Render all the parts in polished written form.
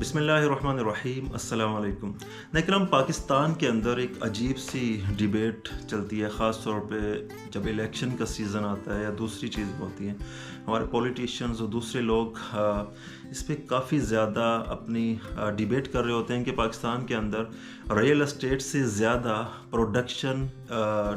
بسم اللہ الرحمن الرحیم السلام علیکم ناظرین، پاکستان کے اندر ایک عجیب سی ڈیبیٹ چلتی ہے، خاص طور پہ جب الیکشن کا سیزن آتا ہے یا دوسری چیز ہوتی ہیں. ہمارے پولیٹیشینز اور دوسرے لوگ اس پہ کافی زیادہ اپنی ڈیبیٹ کر رہے ہوتے ہیں کہ پاکستان کے اندر ریئل اسٹیٹ سے زیادہ پروڈکشن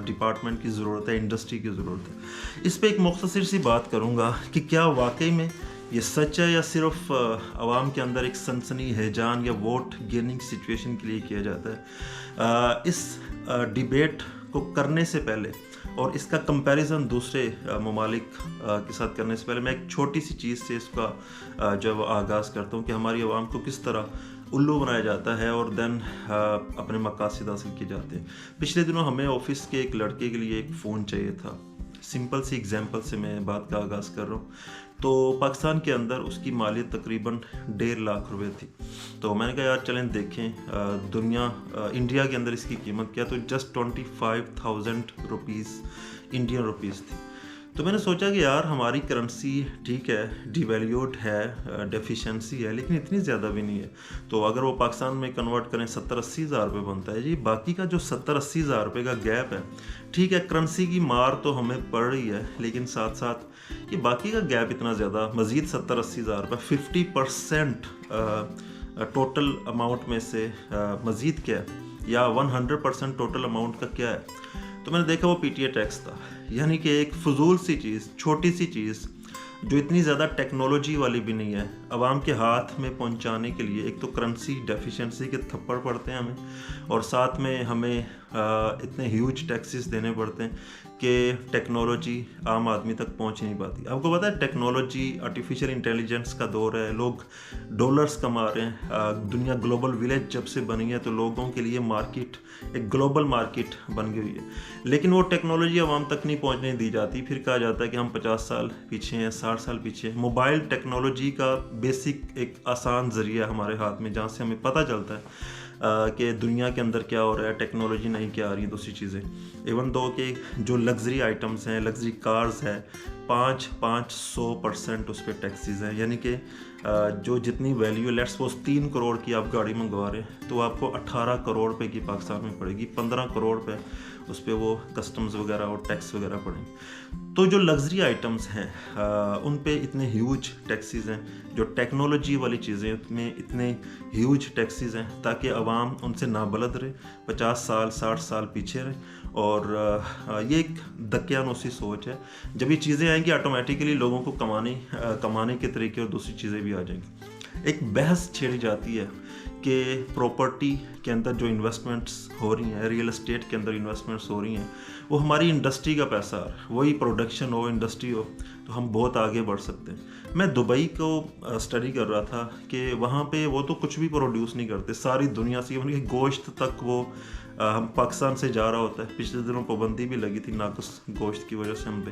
ڈپارٹمنٹ کی ضرورت ہے، انڈسٹری کی ضرورت ہے. اس پہ ایک مختصر سی بات کروں گا کہ کیا واقعی میں یہ سچ ہے یا صرف عوام کے اندر ایک سنسنی ہیجان یا ووٹ گیننگ سچویشن کے لیے کیا جاتا ہے. اس ڈیبیٹ کو کرنے سے پہلے اور اس کا کمپیریزن دوسرے ممالک کے ساتھ کرنے سے پہلے میں ایک چھوٹی سی چیز سے اس کا جو آغاز کرتا ہوں کہ ہماری عوام کو کس طرح الو بنایا جاتا ہے اور دین اپنے مقاصد حاصل کیے جاتے ہیں. پچھلے دنوں ہمیں آفس کے ایک لڑکے کے لیے ایک فون چاہیے تھا. سمپل سی ایگزامپل سے میں بات کا آغاز کر رہا ہوں. تو پاکستان کے اندر اس کی مالیت تقریباً 1.5 لاکھ روپے تھی. تو میں نے کہا یار چلیں دیکھیں انڈیا کے اندر اس کی قیمت کیا، تو جسٹ 25,000 روپیز انڈین روپیز تھی. تو میں نے سوچا کہ یار ہماری کرنسی ٹھیک ہے ڈی ویلیوڈ ہے، ڈیفیشنسی ہے، لیکن اتنی زیادہ بھی نہیں ہے. تو اگر وہ پاکستان میں کنورٹ کریں 70-80 ہزار روپے بنتا ہے. جی باقی کا جو 70-80 ہزار روپے کا گیپ ہے، ٹھیک ہے کرنسی کی مار تو ہمیں پڑ رہی ہے، لیکن ساتھ ساتھ یہ باقی کا گیپ اتنا زیادہ مزید 70-80 ہزار روپے 50% ٹوٹل اماؤنٹ میں سے مزید کیا ہے، یا 100% ٹوٹل اماؤنٹ کا کیا ہے. تو میں نے دیکھا وہ پی ٹی اے ٹیکس تھا. یعنی کہ ایک فضول سی چیز، چھوٹی سی چیز جو اتنی زیادہ ٹیکنالوجی والی بھی نہیں ہے، عوام کے ہاتھ میں پہنچانے کے لیے ایک تو کرنسی ڈیفیشنسی کے تھپڑ پڑتے ہیں ہمیں، اور ساتھ میں ہمیں اتنے ہیوج ٹیکسز دینے پڑتے ہیں کہ ٹیکنالوجی عام آدمی تک پہنچ نہیں پاتی. آپ کو پتہ ہے ٹیکنالوجی آرٹیفیشیل انٹیلیجنس کا دور ہے، لوگ ڈالرز کما رہے ہیں. دنیا گلوبل ولیج جب سے بنی ہے تو لوگوں کے لیے مارکیٹ ایک گلوبل مارکیٹ بن گئی ہے، لیکن وہ ٹیکنالوجی عوام تک نہیں پہنچنے دی جاتی. پھر کہا جاتا ہے کہ ہم 50 سال پیچھے ہیں، 60 سال پیچھے ہیں. موبائل ٹیکنالوجی کا بیسک ایک آسان ذریعہ ہمارے ہاتھ میں، جہاں سے ہمیں پتہ چلتا ہے کہ دنیا کے اندر کیا ہو رہا ہے، ٹیکنالوجی نہیں کیا آ رہی ہیں دوسری چیزیں. ایون دو کہ جو لگژری آئٹمس ہیں، لگژری کارز ہیں، 500% اس پہ ٹیکسیز ہیں. یعنی کہ جو جتنی ویلیو لیٹس سپوز 3 کروڑ کی آپ گاڑی منگوا رہے ہیں تو آپ کو 18 کروڑ روپے کی پاکستان میں پڑے گی، 15 کروڑ پہ اس پہ وہ کسٹمز وغیرہ اور ٹیکس وغیرہ پڑیں گے. تو جو لگژری آئٹمس ہیں ان پہ اتنے ہیوج ٹیکسیز ہیں. جو ٹیکنالوجی والی چیزیں اس میں اتنے ہیوج ٹیکسیز ہیں تاکہ عوام ان سے نابلد رہے، 50 سال 60 سال پیچھے رہے. اور یہ ایک دقیانوسی سوچ ہے. جب یہ چیزیں آئیں گی آٹومیٹیکلی لوگوں کو کمانے کے طریقے اور دوسری چیزیں بھی آ جائیں گی. ایک بحث چھیڑی جاتی ہے کہ پراپرٹی کے اندر جو انویسٹمنٹس ہو رہی ہیں، ریئل اسٹیٹ کے اندر انویسٹمنٹس ہو رہی ہیں، وہ ہماری انڈسٹری کا پیسہ آ رہا ہے. وہی پروڈکشن ہو، انڈسٹری ہو تو ہم بہت آگے بڑھ سکتے ہیں. میں دبئی کو اسٹڈی کر رہا تھا کہ وہاں پہ وہ تو کچھ بھی پروڈیوس نہیں کرتے، ساری دنیا سے ان کے گوشت تک وہ ہم پاکستان سے جا رہا ہوتا ہے. پچھلے دنوں پابندی بھی لگی تھی ناقص گوشت کی وجہ سے ہم پہ.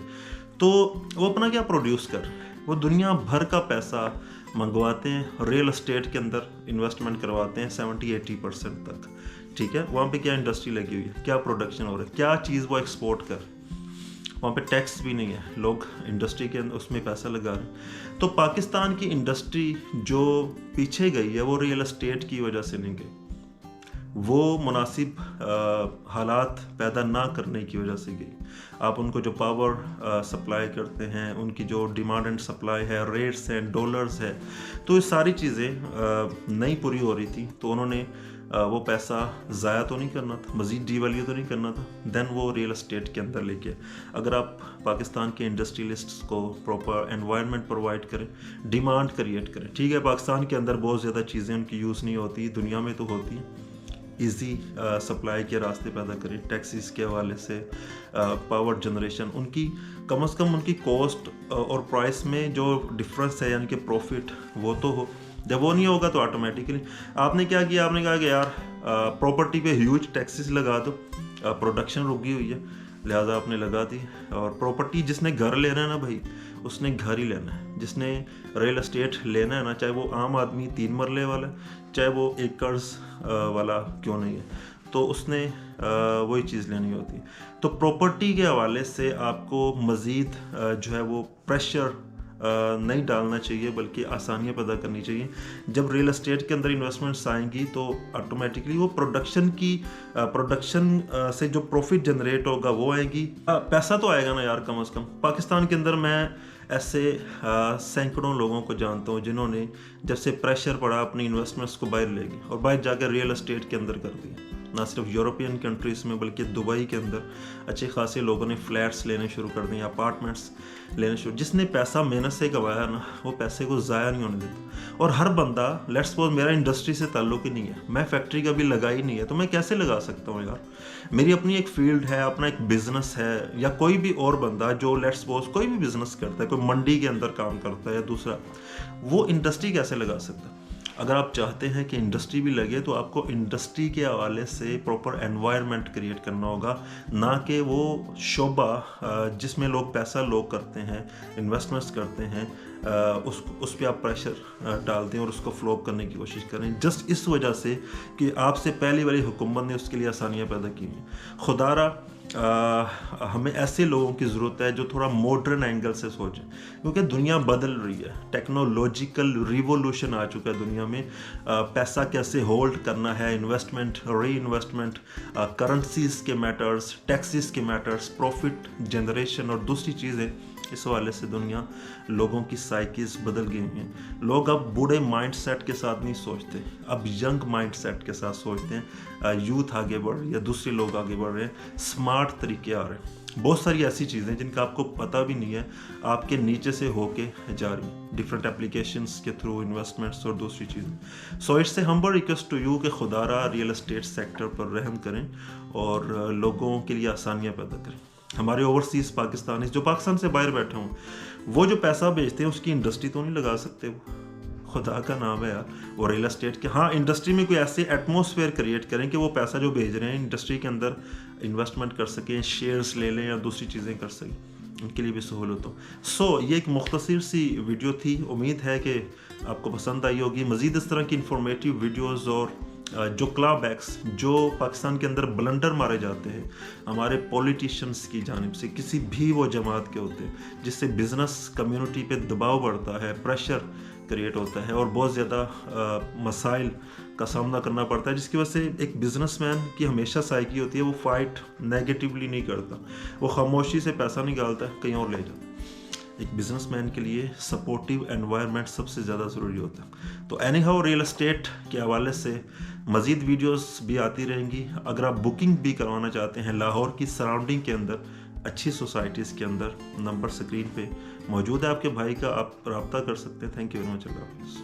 تو وہ اپنا کیا پروڈیوس کر رہے ہیں، وہ دنیا بھر کا پیسہ منگواتے ہیں، ریئل اسٹیٹ کے اندر انویسٹمنٹ کرواتے ہیں 70-80% تک. ٹھیک ہے، وہاں پہ کیا انڈسٹری لگی ہوئی ہے، کیا پروڈکشن ہو رہا ہے، کیا چیز وہ ایکسپورٹ کر، وہاں پہ ٹیکس بھی نہیں ہے، لوگ انڈسٹری کے اندر اس میں پیسہ لگا رہے ہیں. تو پاکستان کی انڈسٹری جو پیچھے گئی ہے وہ ریئل اسٹیٹ کی وجہ سے نہیں گئی، وہ مناسب حالات پیدا نہ کرنے کی وجہ سے گئی. آپ ان کو جو پاور سپلائی کرتے ہیں، ان کی جو ڈیمانڈ اینڈ سپلائی ہے، ریٹس ہیں، ڈالرز ہے، تو یہ ساری چیزیں نہیں پوری ہو رہی تھی. تو انہوں نے وہ پیسہ ضائع تو نہیں کرنا تھا، مزید ڈی ویلیو تو نہیں کرنا تھا، دین وہ ریئل اسٹیٹ کے اندر لے کے. اگر آپ پاکستان کے انڈسٹریلسٹس کو پراپر انوائرمنٹ پرووائڈ کریں، ڈیمانڈ کریٹ کریں. ٹھیک ہے پاکستان کے اندر بہت زیادہ چیزیں ان کی یوز نہیں ہوتی، دنیا میں تو ہوتی ہیں. ایزی سپلائی کے راستے پیدا کریں، ٹیکسیز کے حوالے سے، پاور جنریشن، ان کی کم از کم ان کی کاسٹ اور پرائس میں جو ڈفرینس ہے یعنی کہ پروفٹ وہ تو ہو. جب وہ نہیں ہوگا تو آٹومیٹیکلی آپ نے کیا کیا، آپ نے کہا کہ یار پراپرٹی پہ ہیوج ٹیکسیز لگا دو، پروڈکشن رکی ہوئی ہے لہٰذا آپ نے لگا دی. اور پراپرٹی جس نے گھر لینا ہے نا بھائی، اس نے گھر ہی لینا ہے. جس نے ریئل اسٹیٹ لینا ہے نا، چاہے وہ عام آدمی 3 مرلے والا چاہے وہ ایکرز والا کیوں نہیں ہے، تو اس نے وہی چیز لینی ہوتی ہے. تو پراپرٹی کے حوالے سے آپ کو مزید جو ہے وہ پریشر نہیں ڈالنا چاہیے بلکہ آسانیاں پیدا کرنی چاہیے. جب ریئل اسٹیٹ کے اندر انویسٹمنٹس آئیں گی تو آٹومیٹکلی وہ پروڈکشن سے جو پروفٹ جنریٹ ہوگا وہ آئے گی. پیسہ تو آئے گا نا یار کم از کم. پاکستان کے اندر میں ایسے سینکڑوں لوگوں کو جانتا ہوں جنہوں نے جب سے پریشر پڑا اپنی انویسٹمنٹس کو باہر لے گئے اور باہر جا کے ریئل اسٹیٹ کے اندر کر دیا. نہ صرف یورپین کنٹریز میں بلکہ دبئی کے اندر اچھے خاصے لوگوں نے فلیٹس لینے شروع کر دیے, اپارٹمنٹس لینے شروع. جس نے پیسہ محنت سے کمایا نا وہ پیسے کو ضائع نہیں ہونے دیتا. اور ہر بندہ, لیٹس سپوز میرا انڈسٹری سے تعلق ہی نہیں ہے, میں فیکٹری کا بھی لگا ہی نہیں ہے, تو میں کیسے لگا سکتا ہوں یار. میری اپنی ایک فیلڈ ہے, اپنا ایک بزنس ہے, یا کوئی بھی اور بندہ جو لیٹس سپوز کوئی بھی بزنس کرتا ہے, کوئی منڈی کے اندر کام کرتا ہے یا دوسرا, وہ انڈسٹری کیسے لگا سکتا ہے. اگر آپ چاہتے ہیں کہ انڈسٹری بھی لگے تو آپ کو انڈسٹری کے حوالے سے پراپر انوائرمنٹ کریٹ کرنا ہوگا, نہ کہ وہ شعبہ جس میں لوگ پیسہ لوگ کرتے ہیں, انویسٹمنٹس کرتے ہیں, اس پہ آپ پریشر ڈالتے ہیں اور اس کو فلوپ کرنے کی کوشش کریں جسٹ اس وجہ سے کہ آپ سے پہلی والی حکومت نے اس کے لیے آسانیاں پیدا کی ہیں. خدا را ہمیں ایسے لوگوں کی ضرورت ہے جو تھوڑا ماڈرن اینگل سے سوچیں, کیونکہ دنیا بدل رہی ہے, ٹیکنالوجیکل ریوولوشن آ چکا ہے دنیا میں. پیسہ کیسے ہولڈ کرنا ہے, انویسٹمنٹ, ری انویسٹمنٹ, کرنسیز کے میٹرز, ٹیکسیز کے میٹرز, پروفٹ جنریشن اور دوسری چیزیں, اس حوالے سے دنیا لوگوں کی سائیکیز بدل گئی ہیں. لوگ اب بوڑھے مائنڈ سیٹ کے ساتھ نہیں سوچتے, اب ینگ مائنڈ سیٹ کے ساتھ سوچتے ہیں. یوتھ آگے بڑھ رہی ہے, دوسرے لوگ آگے بڑھ رہے ہیں, اسمارٹ طریقے آ رہے ہیں. بہت ساری ایسی چیزیں جن کا آپ کو پتہ بھی نہیں ہے, آپ کے نیچے سے ہو کے جا رہی ہیں ڈفرینٹ اپلیکیشنس کے تھرو, انویسٹمنٹس اور دوسری چیزیں. So it's a humble request to you کہ خدا را ریئل اسٹیٹ سیکٹر پر رحم کریں اور لوگوں کے لیے آسانیاں پیدا کریں. ہمارے اوورسیز پاکستانی جو پاکستان سے باہر بیٹھے ہوں, وہ جو پیسہ بیچتے ہیں اس کی انڈسٹری تو نہیں لگا سکتے. وہ خدا کا نام ہے یار, وہ ریئل اسٹیٹ کے, ہاں انڈسٹری میں کوئی ایسے ایٹماسفیئر کریٹ کریں کہ وہ پیسہ جو بھیج رہے ہیں انڈسٹری کے اندر انویسٹمنٹ کر سکیں, شیئرز لے لیں یا دوسری چیزیں کر سکیں, ان کے لیے بھی سہولت ہو. سو یہ ایک مختصر سی ویڈیو تھی, امید ہے کہ آپ کو پسند آئی ہوگی. مزید اس طرح کی انفارمیٹیو ویڈیوز اور جو کلا بیکس جو پاکستان کے اندر بلنڈر مارے جاتے ہیں ہمارے پولیٹیشنز کی جانب سے, کسی بھی وہ جماعت کے ہوتے ہیں, جس سے بزنس کمیونٹی پہ دباؤ بڑھتا ہے, پریشر کریٹ ہوتا ہے اور بہت زیادہ مسائل کا سامنا کرنا پڑتا ہے, جس کی وجہ سے ایک بزنس مین کی ہمیشہ سائیکی ہوتی ہے, وہ فائٹ نیگیٹیولی نہیں کرتا, وہ خاموشی سے پیسہ نکالتا ہے, کہیں اور لے جاتا. ایک بزنس مین کے لیے سپورٹیو انوائرمنٹ سب سے زیادہ ضروری ہوتا ہے. تو اینی ہاؤ ریئل اسٹیٹ کے حوالے سے مزید ویڈیوز بھی آتی رہیں گی. اگر آپ بکنگ بھی کروانا چاہتے ہیں لاہور کی سراؤنڈنگ کے اندر, اچھی سوسائٹیز کے اندر, نمبر اسکرین پہ موجود ہے آپ کے بھائی کا, آپ رابطہ کر سکتے ہیں. Thank you very much. اللہ حافظ.